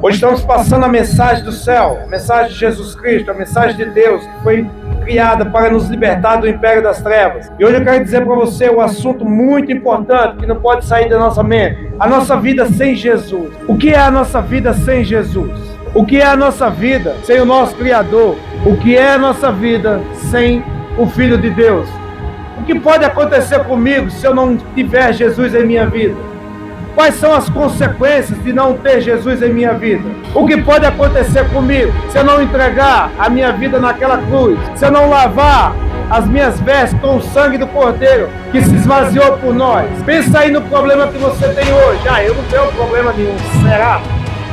Hoje estamos passando a mensagem do céu, a mensagem de Jesus Cristo, a mensagem de Deus, que foi criada para nos libertar do império das trevas. E hoje eu quero dizer para você um assunto muito importante que não pode sair da nossa mente: a nossa vida sem Jesus. O que é a nossa vida sem Jesus? O que é a nossa vida sem o nosso Criador? O que é a nossa vida sem o Filho de Deus? O que pode acontecer comigo se eu não tiver Jesus em minha vida? Quais são as consequências de não ter Jesus em minha vida? O que pode acontecer comigo se eu não entregar a minha vida naquela cruz? Se eu não lavar as minhas vestes com o sangue do Cordeiro que se esvaziou por nós? Pensa aí no problema que você tem hoje. Eu não tenho problema nenhum. Será?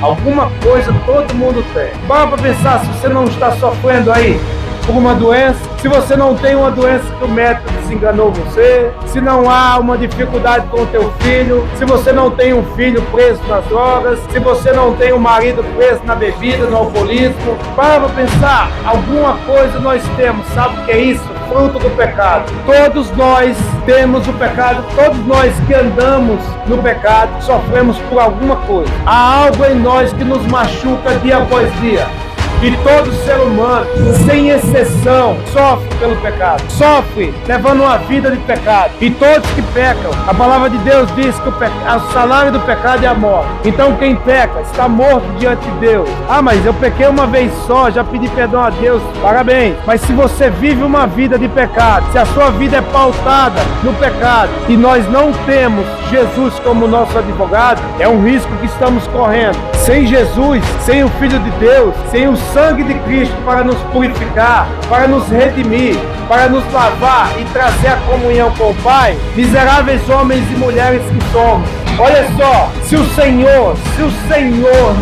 Alguma coisa todo mundo tem. Para pensar se você não está sofrendo aí por uma doença, se você não tem uma doença que o médico desenganou você, se não há uma dificuldade com o teu filho, se você não tem um filho preso nas drogas, se você não tem um marido preso na bebida, no alcoolismo. Para pensar, alguma coisa nós temos. Sabe o que é isso? Fruto do pecado. Todos nós temos o pecado, todos nós que andamos no pecado sofremos por alguma coisa. Há algo em nós que nos machuca dia após dia. E todo ser humano, sem exceção, sofre pelo pecado. Sofre levando uma vida de pecado. E todos que pecam, a palavra de Deus diz que o salário do pecado é a morte. Então quem peca está morto diante de Deus. Mas eu pequei uma vez só, já pedi perdão a Deus. Parabéns. Mas se você vive uma vida de pecado, se a sua vida é pautada no pecado e nós não temos Jesus como nosso advogado, é um risco que estamos correndo. Sem Jesus, sem o Filho de Deus, sem o sangue de Cristo para nos purificar, para nos redimir, para nos lavar e trazer a comunhão com o Pai, miseráveis homens e mulheres que somos. Olha só, se o Senhor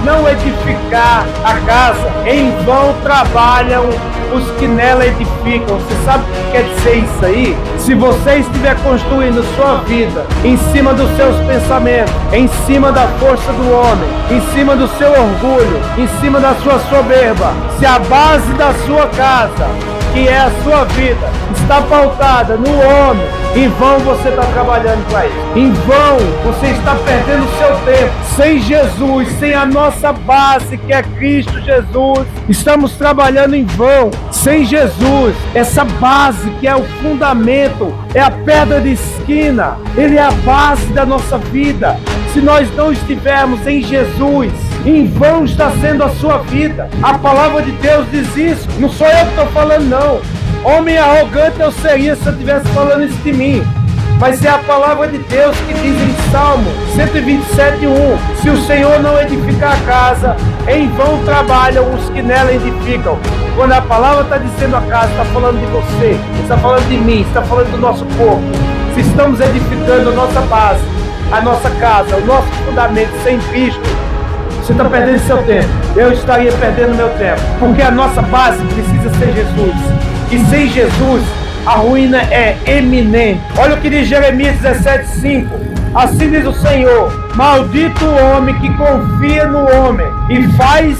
não edificar a casa, em vão trabalham os que nela edificam. Você sabe o que quer dizer isso aí? Se você estiver construindo sua vida em cima dos seus pensamentos, em cima da força do homem, em cima do seu orgulho, em cima da sua soberba, se a base da sua casa, que é a sua vida, está pautada no homem, em vão você está trabalhando para isso. Em vão você está perdendo o seu tempo. Sem Jesus, sem a nossa base que é Cristo Jesus, estamos trabalhando em vão. Sem Jesus, essa base que é o fundamento, é a pedra de esquina, ele é a base da nossa vida. Se nós não estivermos em Jesus, em vão está sendo a sua vida. A palavra de Deus diz isso. Não sou eu que estou falando, não. Homem arrogante eu seria se eu estivesse falando isso de mim. Mas é a palavra de Deus que diz em Salmo 127:1: se o Senhor não edificar a casa, em vão trabalham os que nela edificam. Quando a palavra está dizendo a casa, está falando de você, está falando de mim, está falando do nosso corpo. Se estamos edificando a nossa base, a nossa casa, o nosso fundamento sem Cristo, você está perdendo seu tempo. Eu estaria perdendo meu tempo. Porque a nossa base precisa ser Jesus. E sem Jesus, a ruína é eminente. Olha o que diz Jeremias 17:5. Assim diz o Senhor: maldito o homem que confia no homem e faz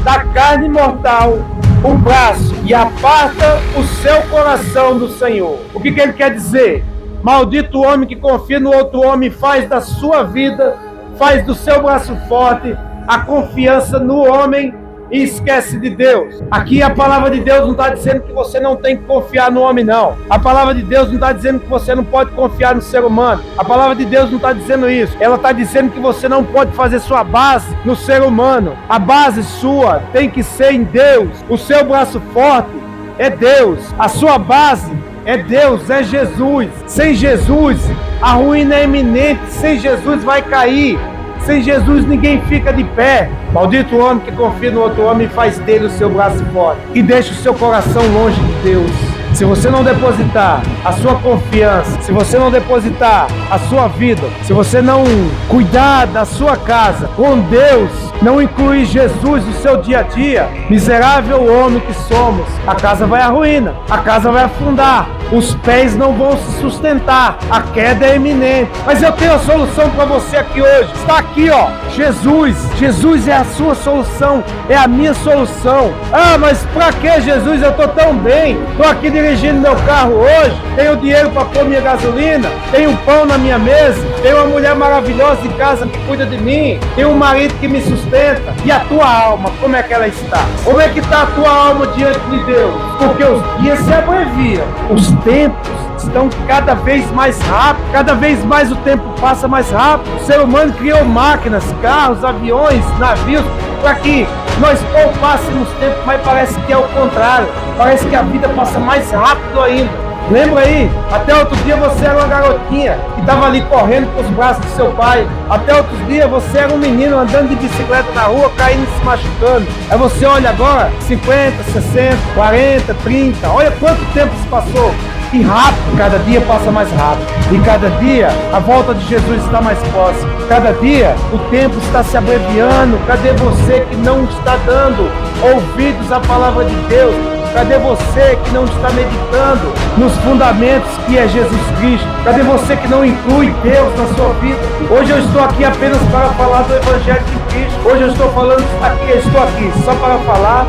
da carne mortal o braço e aparta o seu coração do Senhor. O que ele quer dizer? Maldito o homem que confia no outro homem e faz da sua vida, faz do seu braço forte a confiança no homem e esquece de Deus. Aqui a palavra de Deus não está dizendo que você não tem que confiar no homem, não. A palavra de Deus não está dizendo que você não pode confiar no ser humano. A palavra de Deus não está dizendo isso. Ela está dizendo que você não pode fazer sua base no ser humano. A base sua tem que ser em Deus. O seu braço forte é Deus. A sua base é Deus, é Jesus. Sem Jesus, a ruína é iminente. Sem Jesus vai cair. Sem Jesus ninguém fica de pé. Maldito o homem que confia no outro homem e faz dele o seu braço forte e deixa o seu coração longe de Deus. Se você não depositar a sua confiança, se você não depositar a sua vida, se você não cuidar da sua casa com Deus, não incluir Jesus no seu dia a dia, miserável homem que somos, a casa vai à ruína, a casa vai afundar, os pés não vão se sustentar, a queda é iminente. Mas eu tenho a solução para você aqui hoje. Está aqui, ó, Jesus. Jesus é a sua solução, é a minha solução. Mas para que Jesus? Eu estou tão bem, estou aqui dirigindo dirigindo meu carro hoje, tenho dinheiro para pôr minha gasolina, tenho pão na minha mesa, tenho uma mulher maravilhosa em casa que cuida de mim, tenho um marido que me sustenta. E a tua alma, como é que ela está? Como é que está a tua alma diante de Deus? Porque os dias se abreviam, os tempos estão cada vez mais rápido, cada vez mais o tempo passa mais rápido. O ser humano criou máquinas, carros, aviões, navios, para que nós poupássemos tempo, mas parece que é o contrário. Parece que a vida passa mais rápido ainda. Lembra aí? Até outro dia você era uma garotinha que estava ali correndo com os braços do seu pai. Até outros dias você era um menino andando de bicicleta na rua, caindo e se machucando. Aí você olha agora, 50, 60, 40, 30, olha quanto tempo se passou. E rápido, cada dia passa mais rápido. E cada dia a volta de Jesus está mais próxima. Cada dia o tempo está se abreviando. Cadê você que não está dando ouvidos à palavra de Deus? Cadê você que não está meditando nos fundamentos que é Jesus Cristo? Cadê você que não inclui Deus na sua vida? Hoje eu estou aqui apenas para falar do Evangelho de Cristo. Hoje eu estou falando aqui, eu estou aqui só para falar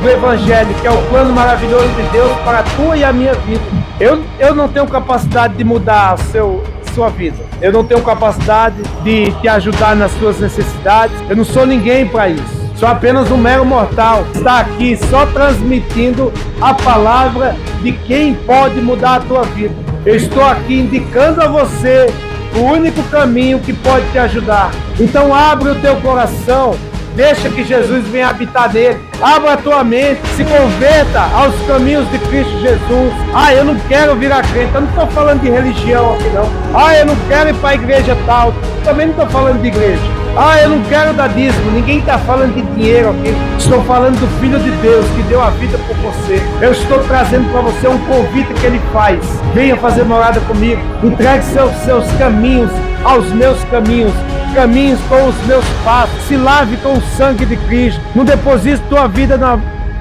do Evangelho, que é o plano maravilhoso de Deus para a tua e a minha vida. Eu não tenho capacidade de mudar a sua vida. Eu não tenho capacidade de te ajudar nas suas necessidades. Eu não sou ninguém para isso. Sou apenas um mero mortal. Está aqui só transmitindo a palavra de quem pode mudar a tua vida. Eu estou aqui indicando a você o único caminho que pode te ajudar. Então abre o teu coração. Deixa que Jesus venha habitar nele. Abra a tua mente, se converta aos caminhos de Cristo Jesus. Eu não quero virar crente. Eu não estou falando de religião aqui não. Eu não quero ir para a igreja tal. Também não estou falando de igreja. Eu não quero dar dízimo. Ninguém está falando de dinheiro aqui. Estou falando do Filho de Deus que deu a vida por você. Eu estou trazendo para você um convite que ele faz. Venha fazer morada comigo. Entregue seus caminhos aos meus caminhos. Caminhos com os meus passos. Se lave com o sangue de Cristo. Não deposite tua vida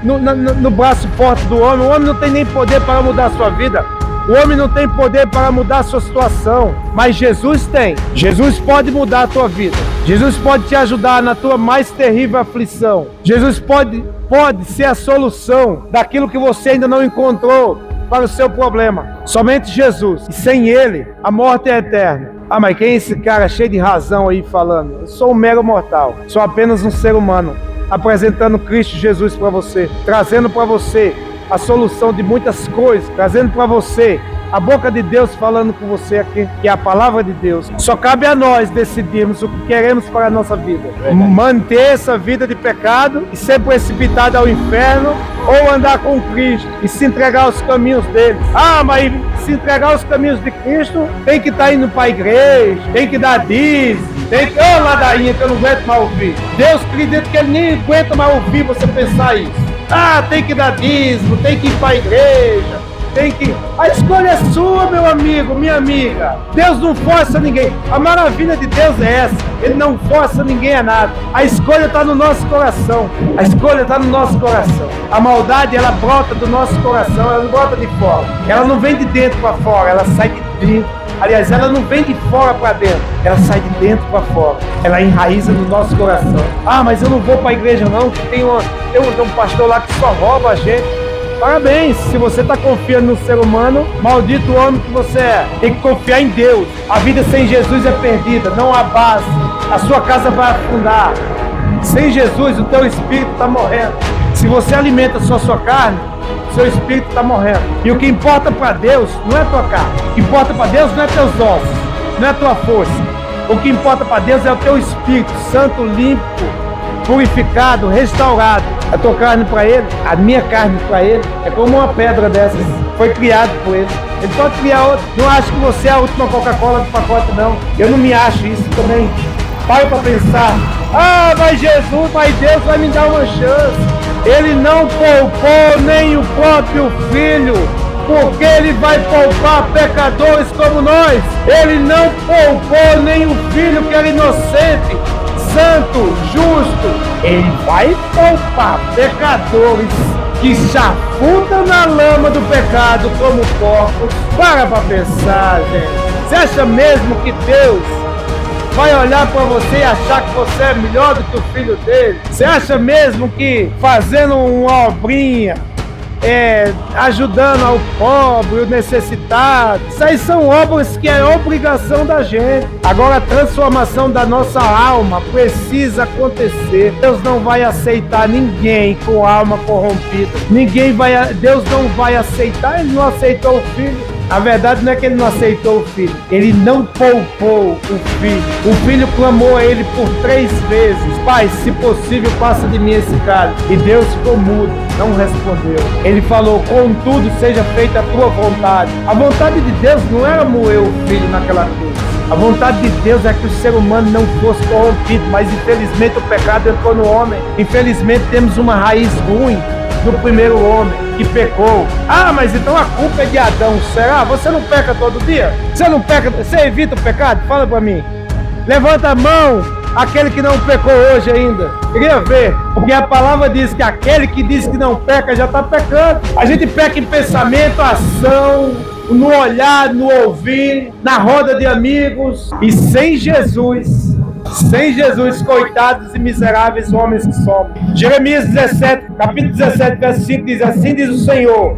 no braço forte do homem. O homem não tem nem poder para mudar a sua vida. O homem não tem poder para mudar a sua situação. Mas Jesus tem. Jesus pode mudar a tua vida. Jesus pode te ajudar na tua mais terrível aflição. Jesus pode ser a solução daquilo que você ainda não encontrou para o seu problema. Somente Jesus. E sem Ele, a morte é eterna. Mas quem é esse cara cheio de razão aí falando? Eu sou um mero mortal. Sou apenas um ser humano. Apresentando Cristo Jesus para você. Trazendo para você a solução de muitas coisas. Trazendo para você a boca de Deus falando com você aqui, que é a palavra de Deus. Só cabe a nós decidirmos o que queremos para a nossa vida. Manter essa vida de pecado e ser precipitado ao inferno, ou andar com Cristo e se entregar aos caminhos dele. Mas se entregar aos caminhos de Cristo, tem que estar indo para a igreja, tem que dar dízimo, tem que... ladainha que eu não aguento mais ouvir. Deus acredita que ele nem aguenta mais ouvir você pensar isso. Tem que dar dízimo, tem que ir para a igreja. A escolha é sua, meu amigo, minha amiga. Deus não força ninguém. A maravilha de Deus é essa. Ele não força ninguém a nada. A escolha está no nosso coração. A escolha está no nosso coração. A maldade, ela brota do nosso coração. Ela não brota de fora. Ela não vem de dentro para fora. Ela sai de dentro. Aliás, ela não vem de fora para dentro. Ela sai de dentro para fora. Ela enraiza no nosso coração. Mas eu não vou para a igreja não. Tem um pastor lá que só rouba a gente. Parabéns, se você está confiando no ser humano, maldito o homem que você é. Tem que confiar em Deus. A vida sem Jesus é perdida, não há base. A sua casa vai afundar. Sem Jesus, o teu espírito está morrendo. Se você alimenta só a sua carne, seu espírito está morrendo. E o que importa para Deus não é tua carne. O que importa para Deus não é teus ossos, não é tua força. O que importa para Deus é o teu espírito santo, limpo, purificado, restaurado. A tua carne para Ele, a minha carne para Ele, é como uma pedra dessas. Foi criado por Ele. Ele pode criar outro. Não acho que você é a última Coca-Cola do pacote, não. Eu não me acho isso também. Pare para pensar. Mas Jesus, mas Deus vai me dar uma chance. Ele não poupou nem o próprio Filho, porque Ele vai poupar pecadores como nós. Ele não poupou nem o Filho que era inocente, santo, justo. Ele vai poupar pecadores que se afundam na lama do pecado como porcos. Para pensar, gente. Você acha mesmo que Deus vai olhar para você e achar que você é melhor do que o filho dele? Você acha mesmo que fazendo uma obrinha, ajudando ao pobre, o necessitado. Isso aí são obras que é obrigação da gente. Agora a transformação da nossa alma precisa acontecer. Deus não vai aceitar ninguém com alma corrompida. Deus não vai aceitar, Ele não aceitou o Filho. A verdade não é que Ele não aceitou o Filho, Ele não poupou o Filho. O Filho clamou a Ele por 3 vezes: Pai, se possível, passa de mim esse cálice. E Deus ficou mudo, não respondeu. Ele falou: contudo, seja feita a tua vontade. A vontade de Deus não era moer o Filho naquela cruz. A vontade de Deus é que o ser humano não fosse corrompido, mas infelizmente o pecado entrou no homem. Infelizmente temos uma raiz ruim do primeiro homem que pecou. Ah, mas então a culpa é de Adão. Será? Você não peca todo dia? Você não peca? Você evita o pecado? Fala pra mim. Levanta a mão aquele que não pecou hoje ainda. Queria ver, porque a palavra diz que aquele que diz que não peca já está pecando. A gente peca em pensamento, ação, no olhar, no ouvir, na roda de amigos. E sem Jesus, coitados e miseráveis homens que somos. Jeremias 17, capítulo 17, verso 5 diz: assim diz o Senhor: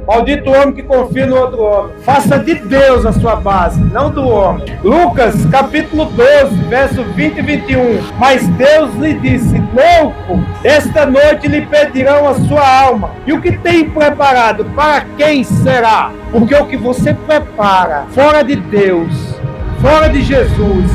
maldito o homem que confia no outro homem. Faça de Deus a sua base, não do homem. Lucas capítulo 12, verso 20 e 21. Mas Deus lhe disse: louco, esta noite lhe pedirão a sua alma. E o que tem preparado, para quem será? Porque o que você prepara fora de Deus, fora de Jesus,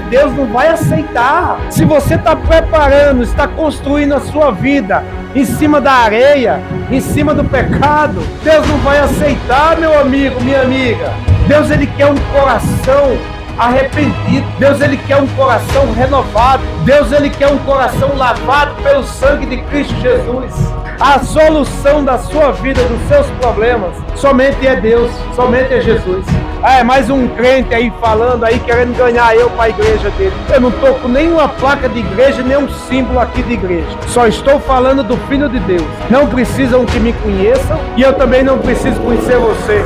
Deus não vai aceitar. Se você está preparando, está construindo a sua vida em cima da areia, em cima do pecado, Deus não vai aceitar, meu amigo, minha amiga. Deus, Ele quer um coração arrependido. Deus, Ele quer um coração renovado. Deus, Ele quer um coração lavado pelo sangue de Cristo Jesus. A solução da sua vida, dos seus problemas, somente é Deus, somente é Jesus. É mais um crente aí falando aí, querendo ganhar eu para a igreja dele. Eu não estou com nenhuma placa de igreja, nenhum símbolo aqui de igreja. Só estou falando do Filho de Deus. Não precisam que me conheçam e eu também não preciso conhecer você.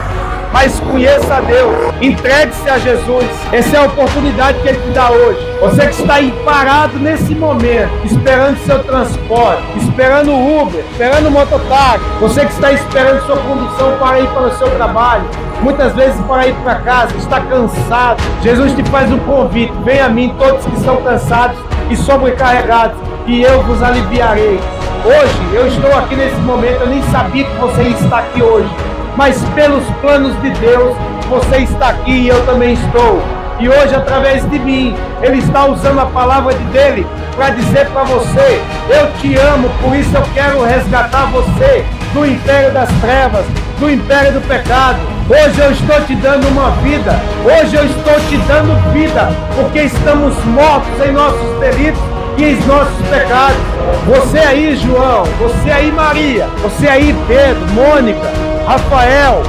Mas conheça a Deus, entregue-se a Jesus. Essa é a oportunidade que Ele te dá hoje. Você que está aí parado nesse momento, esperando seu transporte, esperando o Uber, esperando o mototáxi, você que está esperando sua condução para ir para o seu trabalho, muitas vezes para ir para casa, está cansado, Jesus te faz um convite: venha a mim todos que estão cansados e sobrecarregados, e eu vos aliviarei. Hoje, eu estou aqui nesse momento, eu nem sabia que você está aqui hoje, mas pelos planos de Deus, você está aqui e eu também estou. E hoje, através de mim, Ele está usando a palavra dele para dizer para você: eu te amo, por isso eu quero resgatar você do império das trevas, do império do pecado. Hoje eu estou te dando uma vida, hoje eu estou te dando vida, porque estamos mortos em nossos delitos e em nossos pecados. Você aí, João, você aí, Maria, você aí, Pedro, Mônica, Rafael,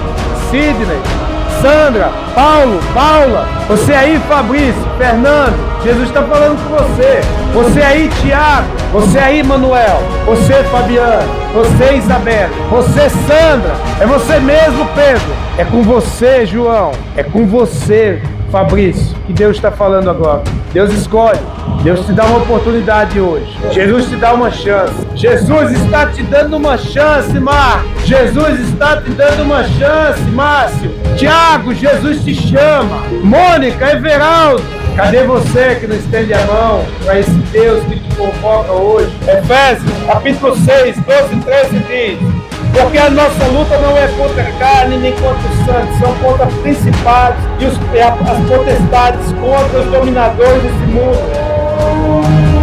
Sidney, Sandra, Paulo, Paula, você aí, Fabrício, Fernando, Jesus está falando com você. Você aí, Tiago, você aí, Manuel, você, Fabiano, você, Isabela, você, Sandra, é você mesmo, Pedro, é com você, João, é com você, Fabrício, que Deus está falando agora. Deus escolhe, Deus te dá uma oportunidade hoje. Jesus te dá uma chance. Jesus está te dando uma chance, Mar. Jesus está te dando uma chance, Márcio. Tiago, Jesus te chama. Mônica, Everaldo, cadê você que não estende a mão para esse Deus que te convoca hoje? Efésios, capítulo 6, 12 e 13 diz: porque a nossa luta não é contra a carne nem contra os santos, são contra os principados e as potestades, contra os dominadores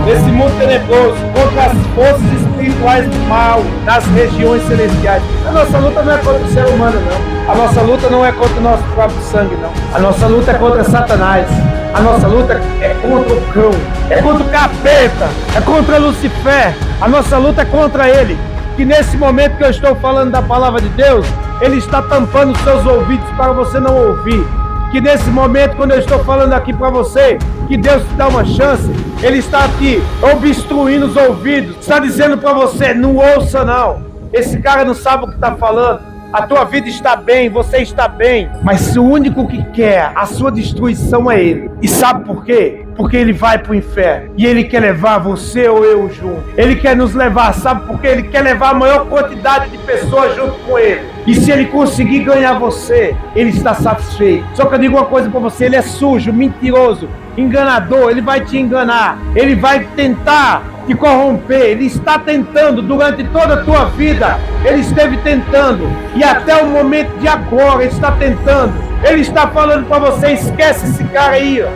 desse mundo tenebroso, contra as forças espirituais do mal nas regiões celestiais. A nossa luta não é contra o ser humano, não. A nossa luta não é contra o nosso próprio sangue, não. A nossa luta é contra Satanás. A nossa luta é contra o cão, é contra o capeta, é contra Lucifer. A nossa luta é contra ele. Que nesse momento que eu estou falando da palavra de Deus, Ele está tampando os seus ouvidos para você não ouvir. Que nesse momento, quando eu estou falando aqui para você, que Deus te dá uma chance, Ele está aqui obstruindo os ouvidos, está dizendo para você: não ouça não, esse cara não sabe o que está falando. A tua vida está bem, você está bem, mas o único que quer a sua destruição é ele. E sabe por quê? porque ele vai para o inferno. E ele quer levar você ou eu junto. Ele quer nos levar, sabe por quê? Ele quer levar a maior quantidade de pessoas junto com ele. E se ele conseguir ganhar você, ele está satisfeito. Só que eu digo uma coisa para você, ele é sujo, mentiroso, enganador, ele vai te enganar. Ele vai tentar te corromper, ele está tentando durante toda a tua vida, ele esteve tentando, e até o momento de agora ele está tentando. Ele está falando para você, esquece esse cara aí, ó.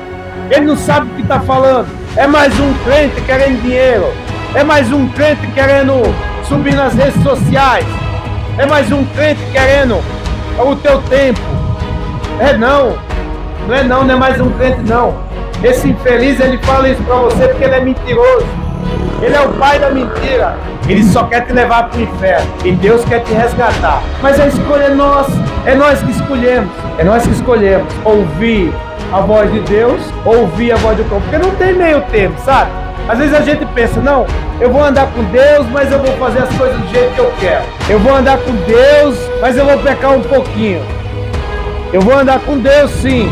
Ele não sabe o que está falando. É mais um crente querendo dinheiro, é mais um crente querendo subir nas redes sociais, é mais um crente querendo o teu tempo. Não é mais um crente não. Esse infeliz, ele fala isso para você porque ele é mentiroso. Ele é o pai da mentira. Ele só quer te levar para o inferno. E Deus quer te resgatar. Mas a escolha é nossa. É nós que escolhemos. É nós que escolhemos ouvir a voz de Deus, ouvir a voz do cão. Porque não tem meio termo, sabe? Às vezes a gente pensa, não, eu vou andar com Deus, mas eu vou fazer as coisas do jeito que eu quero. Eu vou andar com Deus, mas eu vou pecar um pouquinho. Eu vou andar com Deus sim,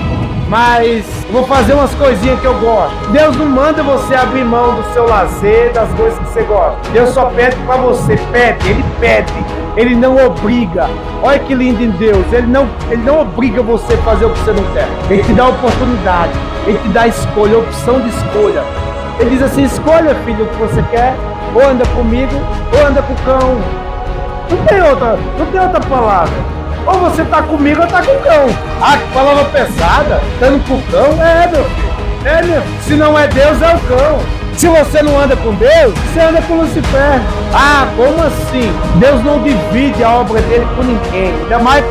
mas vou fazer umas coisinhas que eu gosto. Deus não manda você abrir mão do seu lazer, das coisas que você gosta. Deus só pede para você, Ele pede, Ele não obriga. Olha que lindo em Deus, Ele não obriga você a fazer o que você não quer. Ele te dá oportunidade, Ele te dá escolha, opção de escolha. Ele diz assim, escolha, filho, o que você quer, ou anda comigo, ou anda com o cão. Não tem outra palavra. Ou você tá comigo ou tá com o cão. Ah, que palavra pesada. Estando com o cão? Meu filho. Se não é Deus, é o cão. Se você não anda com Deus, você anda com Lucifer. Ah, como assim? Deus não divide a obra dele com ninguém. Ainda mais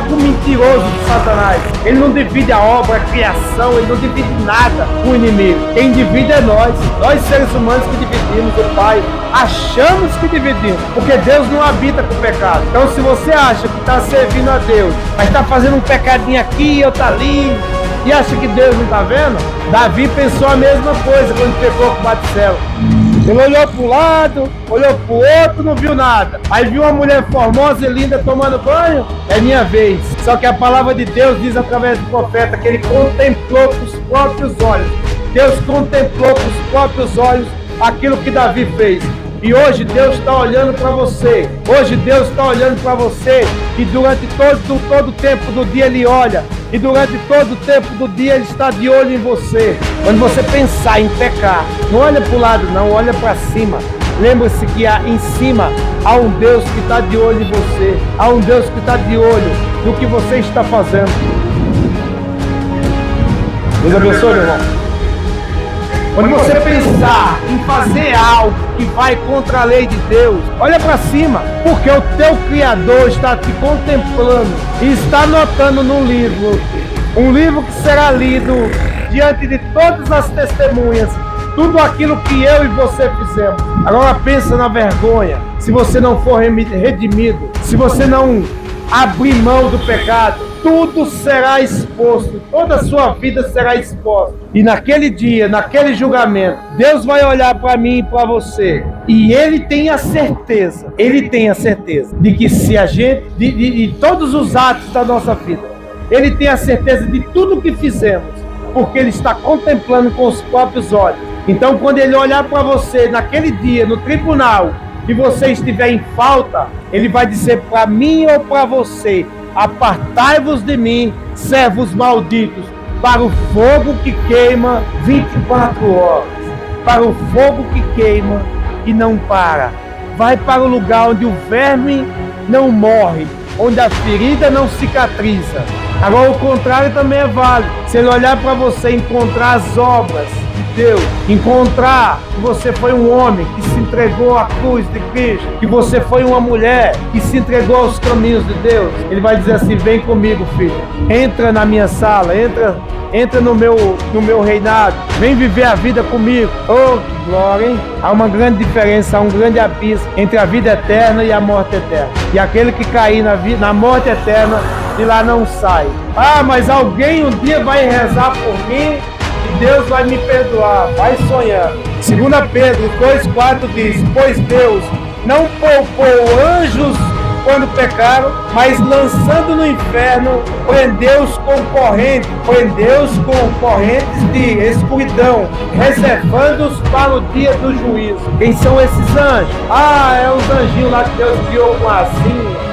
com o mentiroso de Satanás. Ele não divide a obra, a criação, ele não divide nada com o inimigo. Quem divide é nós seres humanos que dividimos o Pai. Achamos que dividimos, porque Deus não habita com o pecado. Então se você acha que está servindo a Deus, mas está fazendo um pecadinho aqui e outro ali, e acha que Deus não está vendo? Davi pensou a mesma coisa quando pecou com Batseba. Ele olhou para um lado, olhou para o outro, não viu nada. Aí viu uma mulher formosa e linda tomando banho, é minha vez. Só que a palavra de Deus diz através do profeta que ele contemplou com os próprios olhos. Deus contemplou com os próprios olhos aquilo que Davi fez. E hoje Deus está olhando para você. Hoje Deus está olhando para você. E durante todo o tempo do dia Ele olha. E durante todo o tempo do dia Ele está de olho em você. Quando você pensar em pecar, não olha para o lado não, olha para cima. Lembre-se que em cima há um Deus que está de olho em você. Há um Deus que está de olho no que você está fazendo. Deus abençoe, meu irmão. Quando você pensar em fazer algo que vai contra a lei de Deus, olha para cima, porque o teu Criador está te contemplando e está anotando num livro, um livro que será lido diante de todas as testemunhas, tudo aquilo que eu e você fizemos. Agora pensa na vergonha, se você não for redimido, se você não abrir mão do pecado, tudo será exposto, toda a sua vida será exposta. E naquele dia, naquele julgamento, Deus vai olhar para mim e para você. E Ele tem a certeza de que se a gente, de todos os atos da nossa vida, Ele tem a certeza de tudo que fizemos, porque Ele está contemplando com os próprios olhos. Então quando Ele olhar para você naquele dia, no tribunal, e você estiver em falta, Ele vai dizer para mim ou para você: apartai-vos de mim, servos malditos, para o fogo que queima 24 horas, para o fogo que queima e não para. Vai para o lugar onde o verme não morre, onde a ferida não cicatriza. Agora o contrário também é válido. Se Ele olhar para você e encontrar as obras de Deus, encontrar que você foi um homem que se entregou à cruz de Cristo, que você foi uma mulher que se entregou aos caminhos de Deus, Ele vai dizer assim: vem comigo, filho, entra na minha sala, entra no meu reinado, vem viver a vida comigo. Oh, que glória, hein? Há uma grande diferença, há um grande abismo entre a vida eterna e a morte eterna. E aquele que cair na morte eterna, de lá não sai. Ah, mas alguém um dia vai rezar por mim e Deus vai me perdoar. Vai sonhando. 2 Pedro 2,4 diz: pois Deus não poupou anjos quando pecaram, mas lançando no inferno, prendeu-os com correntes de escuridão, reservando-os para o dia do juízo. Quem são esses anjos? É os anjinhos lá que Deus criou com asinha.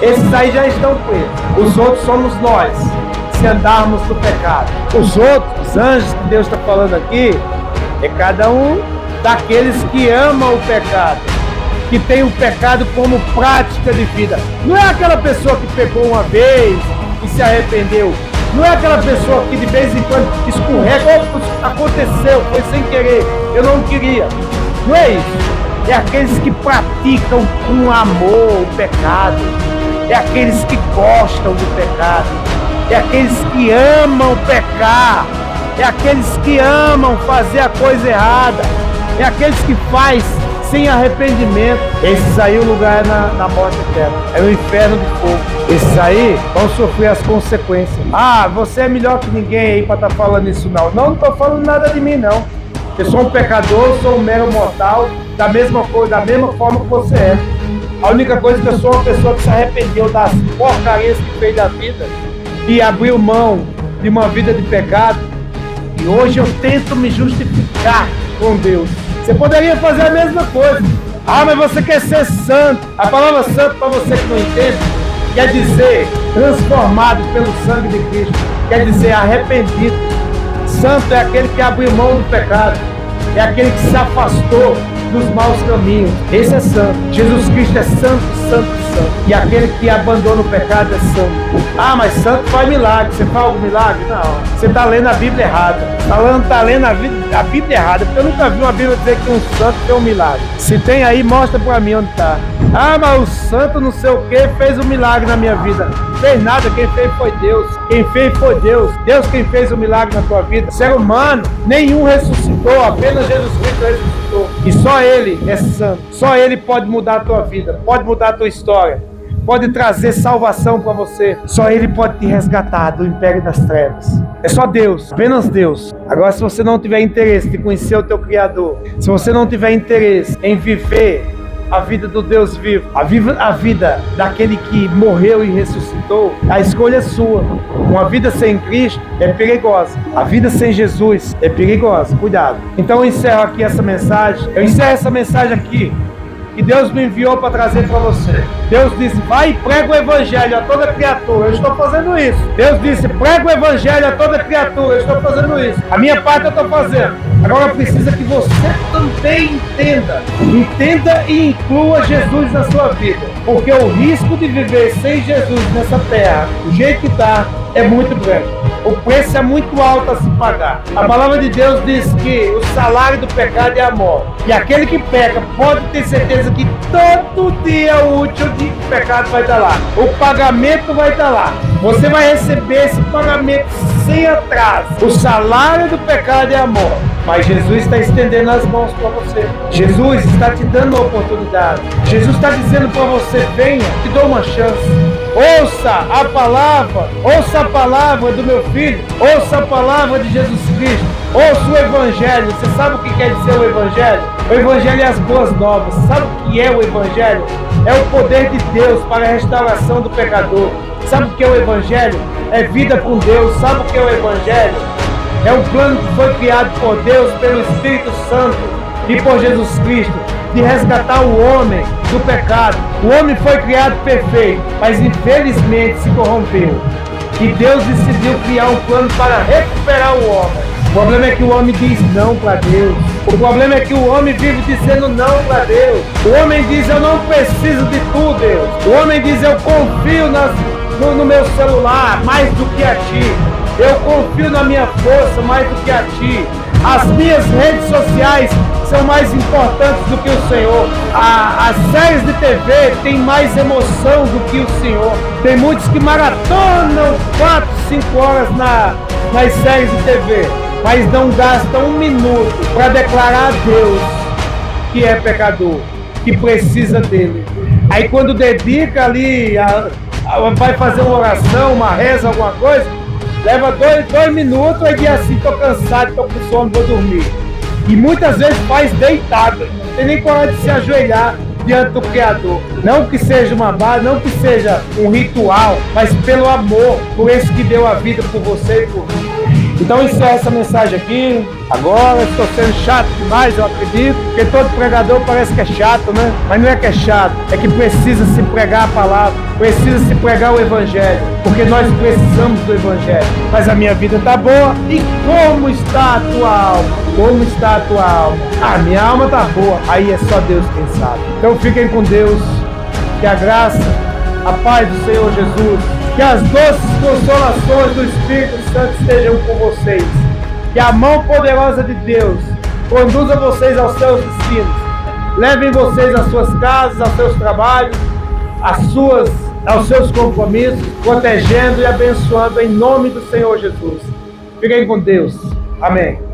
Esses aí já estão presos. Os outros somos nós, se andarmos no pecado. Os outros anjos que Deus está falando aqui, é cada um daqueles que amam o pecado, que tem o pecado como prática de vida. Não é aquela pessoa que pecou uma vez e se arrependeu. Não é aquela pessoa que de vez em quando escorrega, aconteceu, foi sem querer, eu não queria. Não é isso. É aqueles que praticam com amor o pecado. É aqueles que gostam do pecado. É aqueles que amam pecar. É aqueles que amam fazer a coisa errada. É aqueles que faz sem arrependimento. Esses aí o lugar é na morte eterna. É o inferno de fogo. Esses aí vão sofrer as consequências. Você é melhor que ninguém aí para estar falando isso não. Não estou falando nada de mim não. Eu sou um pecador, sou um mero mortal, da mesma forma que você é. A única coisa é que eu sou uma pessoa que se arrependeu das porcarias que fez da vida e abriu mão de uma vida de pecado. E hoje eu tento me justificar com Deus. Você poderia fazer a mesma coisa. Mas você quer ser santo. A palavra santo, para você que não entende, quer dizer transformado pelo sangue de Cristo. Quer dizer arrependido. Santo é aquele que abriu mão do pecado. É aquele que se afastou dos maus caminhos. Esse é santo. Jesus Cristo é santo, santo, santo. E aquele que abandona o pecado é santo. Mas santo faz milagre. Você faz algum milagre? Não. Você está lendo a Bíblia errada. Está lendo a Bíblia errada. Porque eu nunca vi uma Bíblia dizer que um santo tem um milagre. Se tem aí, mostra para mim onde está. Mas o santo não sei o que fez um milagre na minha vida. Não fez nada. Quem fez foi Deus. Quem fez foi Deus. Deus quem fez o milagre na tua vida. Ser humano, nenhum ressuscitou. Apenas Jesus Cristo ressuscitou. E só Ele é santo. Só Ele pode mudar a tua vida. Pode mudar a tua história. Pode trazer salvação para você. Só Ele pode te resgatar do império das trevas. É só Deus, apenas Deus. Agora, se você não tiver interesse de conhecer o teu Criador, se você não tiver interesse em viver a vida do Deus vivo, a vida daquele que morreu e ressuscitou, a escolha é sua. Uma vida sem Cristo é perigosa. A vida sem Jesus é perigosa. Cuidado. Então eu encerro aqui essa mensagem. Eu encerro essa mensagem aqui que Deus me enviou para trazer para você. Deus disse, vai e prega o evangelho a toda criatura. Eu estou fazendo isso. Deus disse, prega o evangelho a toda criatura. Eu estou fazendo isso. A minha parte eu estou fazendo. Agora precisa que você também entenda. Entenda e inclua Jesus na sua vida. Porque o risco de viver sem Jesus nessa terra, do jeito que está, é muito grande. O preço é muito alto a se pagar. A palavra de Deus diz que o salário do pecado é a morte. E aquele que peca pode ter certeza que todo dia útil de pecado vai estar lá. O pagamento vai estar lá. Você vai receber esse pagamento sem atraso. O salário do pecado é a morte. Mas Jesus está estendendo as mãos para você. Jesus está te dando uma oportunidade. Jesus está dizendo para você, venha, te dou uma chance. Ouça a palavra do meu filho, ouça a palavra de Jesus Cristo, ouça o Evangelho. Você sabe o que quer dizer o Evangelho? O Evangelho é as boas novas. Sabe o que é o Evangelho? É o poder de Deus para a restauração do pecador. Sabe o que é o Evangelho? É vida com Deus. Sabe o que é o Evangelho? É um plano que foi criado por Deus, pelo Espírito Santo e por Jesus Cristo, de resgatar o homem do pecado. O homem foi criado perfeito, mas infelizmente se corrompeu. E Deus decidiu criar um plano para recuperar o homem. O problema é que o homem diz não para Deus. O problema é que o homem vive dizendo não para Deus. O homem diz, eu não preciso de tu, Deus. O homem diz, eu confio no meu celular mais do que a ti. Eu confio na minha força mais do que a ti. As minhas redes sociais são mais importantes do que o Senhor. As séries de TV têm mais emoção do que o Senhor. Tem muitos que maratonam 4, 5 horas nas séries de TV, mas não gastam um minuto para declarar a Deus que é pecador, que precisa dele. Aí quando dedica ali, vai fazer uma oração, uma reza, alguma coisa, leva 2 minutos e diz assim, tô cansado, tô com sono, vou dormir. E muitas vezes faz deitado, não tem nem coragem de se ajoelhar, diante do Criador. Não que seja uma base, não que seja um ritual, mas pelo amor, por esse que deu a vida por você e por mim. Então encerra essa mensagem aqui. Agora estou sendo chato demais, eu acredito, porque todo pregador parece que é chato, né? Mas não é que é chato, é que precisa se pregar a palavra, precisa se pregar o Evangelho, porque nós precisamos do Evangelho. Mas a minha vida está boa. E como está a tua alma? Como está a tua alma? Ah, minha alma está boa. Aí é só Deus quem sabe. Então fiquem com Deus. Que a graça, a paz do Senhor Jesus, que as doces consolações do Espírito Santo estejam com vocês. Que a mão poderosa de Deus conduza vocês aos seus destinos. Levem vocês às suas casas, aos seus trabalhos, aos seus compromissos, protegendo e abençoando em nome do Senhor Jesus. Fiquem com Deus. Amém.